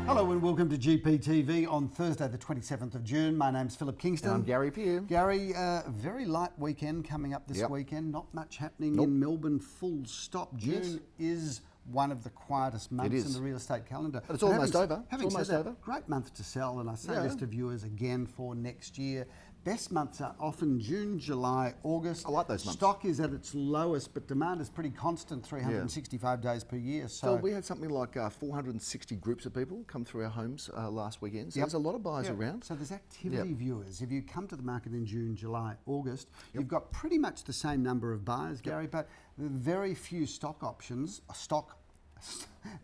Hello and welcome to GPTV on Thursday the 27th of June. My name's Philip Kingston. And I'm Gary Pugh. Gary, very light weekend coming up this weekend. Not much happening in Melbourne, full stop. June is one of the quietest months in the real estate calendar. But it's almost over. Having said that, great month to sell, and I say this to viewers again for next year. Best months are often June, July, August. I like those months. Stock is at its lowest, but demand is pretty constant, 365 days per year. So we had something like 460 groups of people come through our homes last weekend. So there's a lot of buyers around. So there's activity, viewers. If you come to the market in June, July, August, you've got pretty much the same number of buyers, Gary, but very few stock options,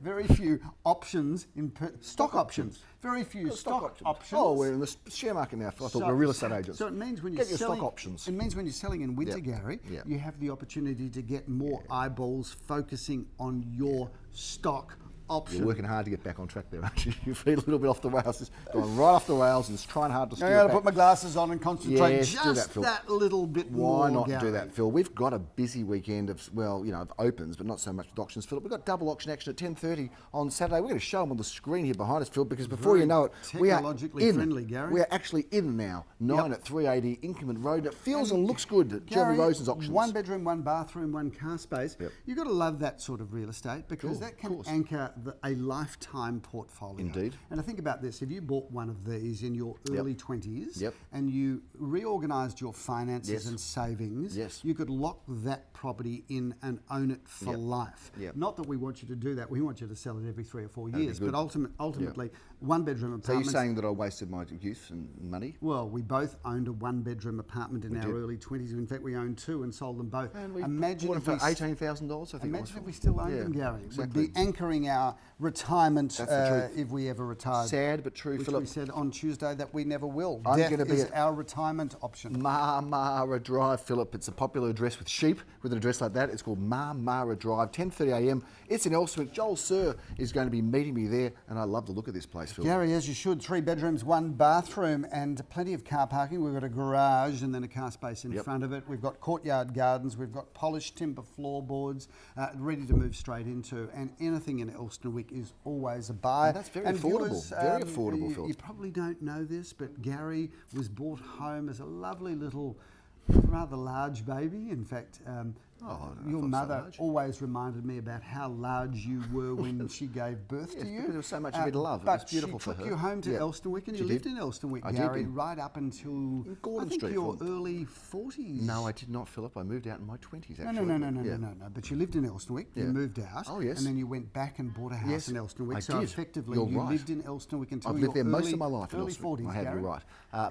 very few options in stock options. Very few stock options. Oh, we're in the share market now. I thought we're real estate agents. So it means when you're selling, stock options. It means when you're selling in winter, Gary, you have the opportunity to get more eyeballs focusing on your stock option. You're working hard to get back on track there, aren't you? You feel a little bit off the rails, just going right off the rails and just trying hard to steer I got to put my glasses on and concentrate just that little bit more. Why not Gary? do that, Phil? We've got a busy weekend of, of opens, but not so much with auctions, Philip. We've got double auction action at 10:30 on Saturday. We're going to show them on the screen here behind us, Phil, because before you know it, we are friendly, Gary. We are actually in now. 9 at 380 Inkerman Road. It feels and looks good at Jeremy Rosen's auctions. 1 bedroom, 1 bathroom, 1 car space. You've got to love that sort of real estate because that can anchor a lifetime portfolio. Indeed. And I think about this, if you bought one of these in your early 20s and you reorganised your finances and savings, you could lock that property in and own it for life. Not that we want you to do that, we want you to sell it every 3 or 4 years, but ultimately 1 bedroom apartment. So you're saying that I wasted my youth and money? Well, we both owned a 1 bedroom apartment in our early 20s. In fact, we owned 2 and sold them both. And we bought them for $18,000, I think. Imagine if we still owned them, Gary. Exactly. We'd be anchoring our retirement if we ever retired. Sad but true, which Philip. We said on Tuesday that we never will. I'm Death going to be is our retirement option. Marmara Drive, Philip. It's a popular address with sheep. With an address like that, it's called Marmara Drive, 10:30 a.m. It's in Elsternwick. Joel Sir is going to be meeting me there, and I love the look of this place, Philip. Gary, as you should, 3 bedrooms, 1 bathroom, and plenty of car parking. We've got a garage and then a car space in front of it. We've got courtyard gardens. We've got polished timber floorboards ready to move straight into. And anything in Elsternwick is always a buy. And that's very affordable. Viewers, very affordable, Phil. You probably don't know this, but Gary was brought home as a lovely little, rather large baby. In fact, your mother always reminded me about how large you were when she gave birth to you. Because there was so much of it love. It But was beautiful for her. she took you home to Elsternwick, and you lived in Elsternwick, Gary, right up until Gordon I think Street, your early 40s. No, I did not, Philip. I moved out in my 20s, actually. No. But you lived in Elsternwick. You moved out. Oh, yes. And then you went back and bought a house in Elsternwick. So did. effectively, You're you right. lived in Elsternwick until I've your lived there most of my life. early 40s, I have, Gary. you're right.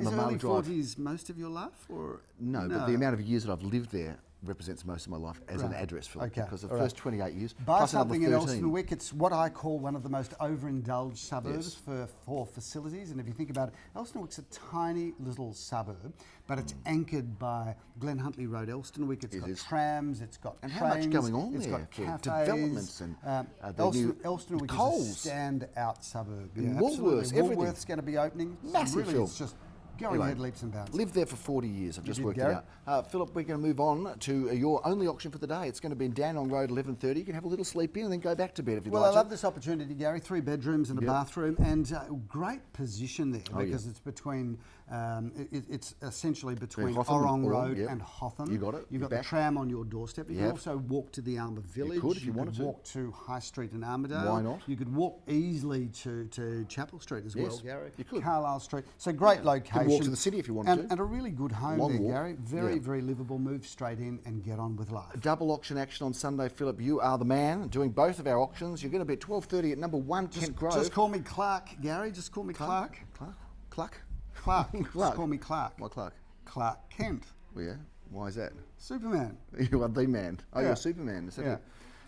Is Marmara early Drive. 40s most of your life? Or No, but the amount of years that I've lived there represents most of my life as an address, Philip. Because the first 28 years, buy plus something in another 13. Elsternwick. It's what I call one of the most overindulged suburbs for facilities. And if you think about it, Elsternwick's a tiny little suburb, but it's anchored by Glen Huntly Road, Elsternwick. It's got trams, it's got trains, how much going on it's there? got cafes, Developments and Elsternwick Coles. is a standout suburb. And Yeah, Woolworths, everything. Woolworths going to be opening. Massive, Really, Phil. it's just going ahead leaps and bounds. Lived there for 40 years. I've just worked Gary? it out. Philip, we're going to move on to your only auction for the day. It's going to be in Dandenong Road, 11:30. You can have a little sleep in and then go back to bed if you'd like. Well, I love this opportunity, Gary. 3 bedrooms and a bathroom, and great position there because it's between. It's essentially between Orong Road and Hotham. You got it. You've got the tram on your doorstep. You can also walk to the Armour Village. You could if you wanted to. Walk to High Street in Armidale. Why not? You could walk easily to Chapel Street as well, Gary. You could. Carlisle Street. So great location. You could walk to the city if you wanted to. And a really good home there, Gary. Very livable. Move straight in and get on with life. Double auction action on Sunday, Philip. You are the man doing both of our auctions. You're going to be at 12:30 at number 1 Kent Grove. Just call me Clark, Gary. Just call me Clark. Clark? Clark. Just call me Clark. Why Clark? Clark Kent. Well, yeah. Why is that? Superman. You are the man. Oh, you're Superman. Is that it?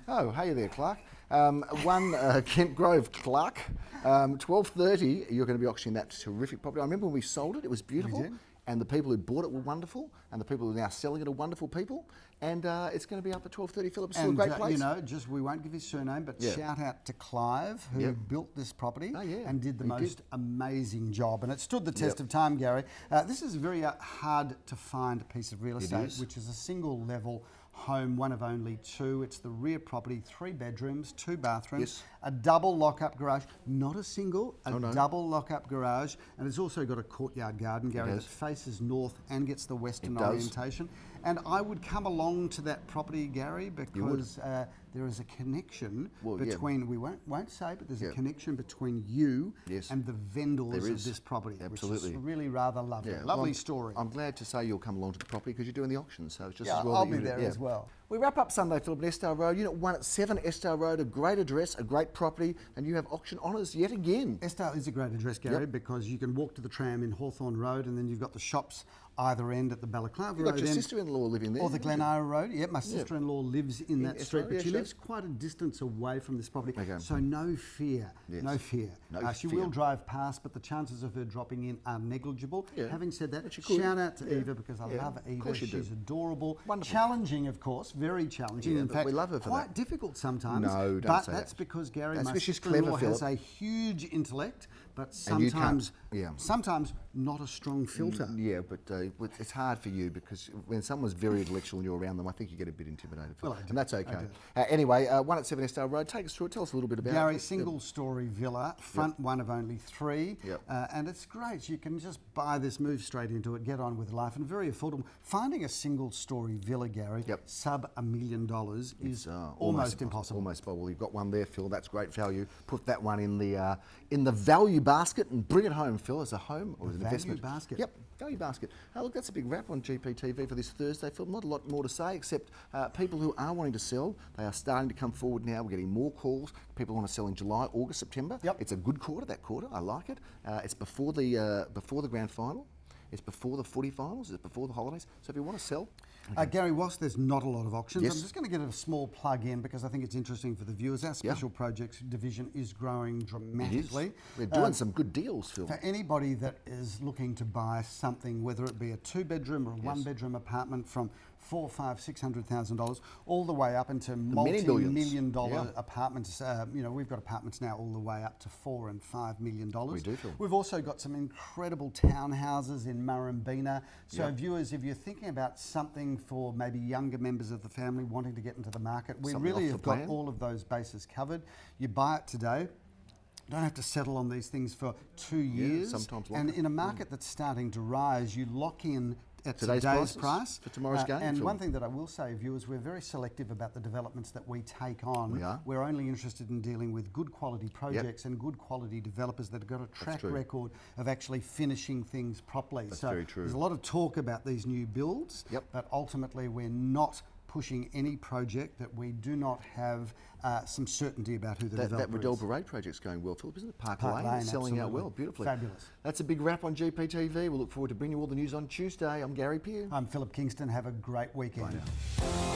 Oh, hey there, Clark. 1 Kent Grove, Clark. 12:30. You're going to be auctioning that terrific property. I remember when we sold it. It was beautiful. We did. And the people who bought it were wonderful, and the people who are now selling it are wonderful people. And it's going to be up at 12:30. Philip, it's still a great place. You know, just we won't give his surname, but shout out to Clive who built this property and did the most amazing job. And it stood the test of time, Gary. This is a very hard to find piece of real estate, which is a single level home, one of only two. It's the rear property, 3 bedrooms, 2 bathrooms, Yes. a double lock-up garage, not a single, Oh, no. double lock-up garage, and it's also got a courtyard garden, Gary, that faces north and gets the western orientation. And I would come along to that property, Gary, because there is a connection between, we won't say, but there's a connection between you and the vendors of this property, which is really rather lovely. Lovely story. I'm glad to say you'll come along to the property because you're doing the auction, so it's just Yeah, as well I'll that be you there as well. We wrap up Sunday, Philip, at Eskdale Road, Unit 1 at 7 Eskdale Road, a great address, a great property, and you have auction honours yet again. Eskdale is a great address, Gary, because you can walk to the tram in Hawthorne Road, and then you've got the shops either end at the Balaclava Road. You've got your sister-in-law living there. Or the Glenara Road. Yeah, my sister-in-law lives in that street, but she lives quite a distance away from this property. So no fear, no fear. She will drive past, but the chances of her dropping in are negligible. Having said that, shout out to Eva, because I love Eva. She's adorable. Wonderful. Challenging, of course, very challenging. In fact, we love her for quite difficult sometimes. No, don't but say that's that. because, Gary, That's my because she's sister-in-law clever, has Philip. a huge intellect, but And you sometimes, can't- sometimes not a strong filter. Yeah, but it's hard for you because when someone's very intellectual and you're around them, I think you get a bit intimidated. Well, I do. And that's okay. Anyway, 1 at 7 Eskdale Road, take us through it. Tell us a little bit about Gary, it. single-story villa, front one of only 3, and it's great. You can just buy this, move straight into it, get on with life, and very affordable. Finding a single-story villa, Gary, sub $1 million is almost impossible. Almost. Well, you've got one there, Phil. That's great value. Put that one in the value basket and bring it home, Phil, as a home or as an investment. Value basket. Yep, value basket. Look, that's a big wrap on GPTV for this Thursday, Phil. Not a lot more to say except people who are wanting to sell, they are starting to come forward now. We're getting more calls. People want to sell in July, August, September. It's a good quarter, that quarter. I like it. It's before the grand final. It's before the footy finals. It's before the holidays. So if you want to sell... Gary, whilst there's not a lot of auctions, I'm just going to get a small plug in because I think it's interesting for the viewers. Our special projects division is growing dramatically. We're doing some good deals, Phil. For anybody that is looking to buy something, whether it be a 2-bedroom or a 1-bedroom apartment from $400,000, $500,000, $600,000, all the way up into multi-million dollar apartments. We've got apartments now all the way up to $4 and $5 million. We do, Phil. We've also got some incredible townhouses in Murrumbina. So viewers, if you're thinking about something for maybe younger members of the family wanting to get into the market, we really have got all of those bases covered. You buy it today. Don't have to settle on these things for 2 years. Sometimes longer. And in a market that's starting to rise, you lock in at today's price for tomorrow's game. And one thing that I will say, viewers, we're very selective about the developments that we take on. We are. We're only interested in dealing with good quality projects and good quality developers that have got a track record of actually finishing things properly. That's very true. There's a lot of talk about these new builds, but ultimately we're not pushing any project that we do not have some certainty about who the developer That Riddell is. Parade project's going well, Philip, isn't it? Park Park Lane, Lane, selling out absolutely. well, beautifully. Fabulous. That's a big wrap on GPTV. We'll look forward to bringing you all the news on Tuesday. I'm Gary Peer. I'm Philip Kingston. Have a great weekend. Bye now.